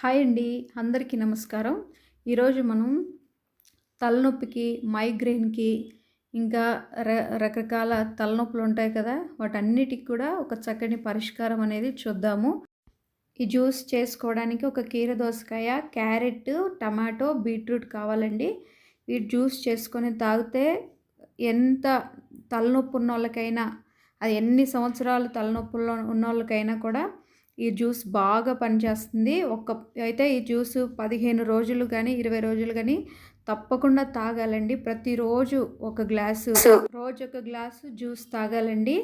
Hi అండి. అందరికీ నమస్కారం. ఈరోజు మనం తలనొప్పికి, మైగ్రేన్‌కి ఇంకా రకరకాల తలనొప్పులు ఉంటాయి కదా! వాటన్నిటికి కూడా ఒక చక్కని పరిష్కారం అనేది చూద్దాము. ఈ జ్యూస్ చేసుకోవడానికి ఒక కీర దోసకాయ, క్యారెట్, టమాటో, బీట్రూట్ కావాలండి. ఈ జ్యూస్ చేసుకొని తాగితే ఎంత తలనొప్పి ఉన్నోళ్ళకైనా, అది ఎన్ని సంవత్సరాలు తలనొప్పుల్లో ఉన్నోళ్ళకైనా కూడా ఈ జ్యూస్ బాగా పనిచేస్తుంది. అయితే ఈ జ్యూస్ 15 రోజులు గానీ, 20 రోజులు గానీ తప్పకుండా తాగాలండి. ప్రతిరోజు ఒక గ్లాసు, రోజొక గ్లాసు జ్యూస్ తాగాలండి.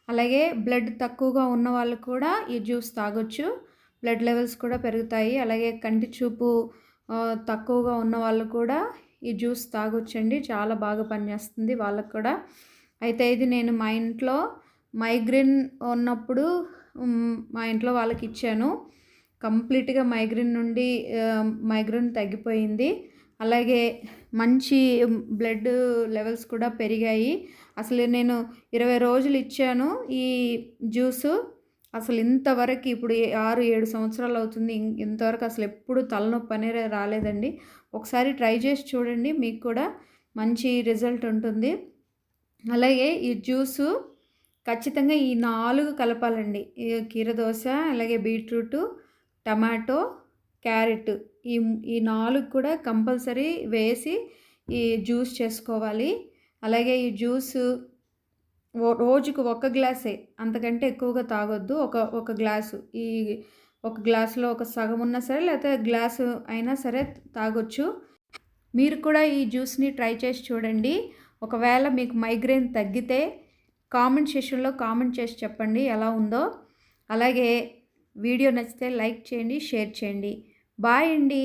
అలాగే బ్లడ్ తక్కువగా ఉన్న వాళ్ళు కూడా ఈ జ్యూస్ తాగొచ్చు. బ్లడ్ లెవెల్స్ కూడా పెరుగుతాయి. అలాగే కంటి చూపు తక్కువగా ఉన్న వాళ్ళు కూడా ఈ జ్యూస్ తాగొచ్చండి. చాలా బాగా పనిచేస్తుంది వాళ్ళకి కూడా. అయితే ఇది నేను మా ఇంట్లో మైగ్రేన్ ఉన్నప్పుడు మా ఇంట్లో వాళ్ళకిచ్చాను. కంప్లీట్‌గా మైగ్రేన్ తగ్గిపోయింది. అలాగే మంచి బ్లడ్ లెవెల్స్ కూడా పెరిగాయి. అసలు నేను 20 రోజులు ఇచ్చాను ఈ జ్యూసు. అసలు ఇంతవరకు ఇప్పుడు 6, 7 సంవత్సరాలు అవుతుంది. ఇంతవరకు అసలు ఎప్పుడు తలనొప్పి అనేది రాలేదండి. ఒకసారి ట్రై చేసి చూడండి. మీకు కూడా మంచి రిజల్ట్ ఉంటుంది. అలాగే ఈ జ్యూసు ఖచ్చితంగా ఈ 4 కలపాలండి. ఈ కీరదోస, అలాగే బీట్రూటు, టమాటో, క్యారెట్ ఈ 4 కూడా కంపల్సరీ వేసి ఈ జ్యూస్ చేసుకోవాలి. అలాగే ఈ జ్యూసు రోజుకు ఒక గ్లాసే, అంతకంటే ఎక్కువగా తాగొద్దు. ఒక గ్లాసు, ఒక గ్లాసులో ఒక సగం ఉన్నా సరే, లేకపోతే గ్లాసు అయినా సరే తాగొచ్చు. మీరు కూడా ఈ జ్యూస్‌ని ట్రై చేసి చూడండి. ఒకవేళ మీకు మైగ్రేన్ తగ్గితే కామెంట్ సెక్షన్‌లో కామెంట్ చేసి చెప్పండి ఎలా ఉందో. అలాగే వీడియో నచ్చితే లైక్ చేయండి, షేర్ చేయండి. బాయ్ అండి.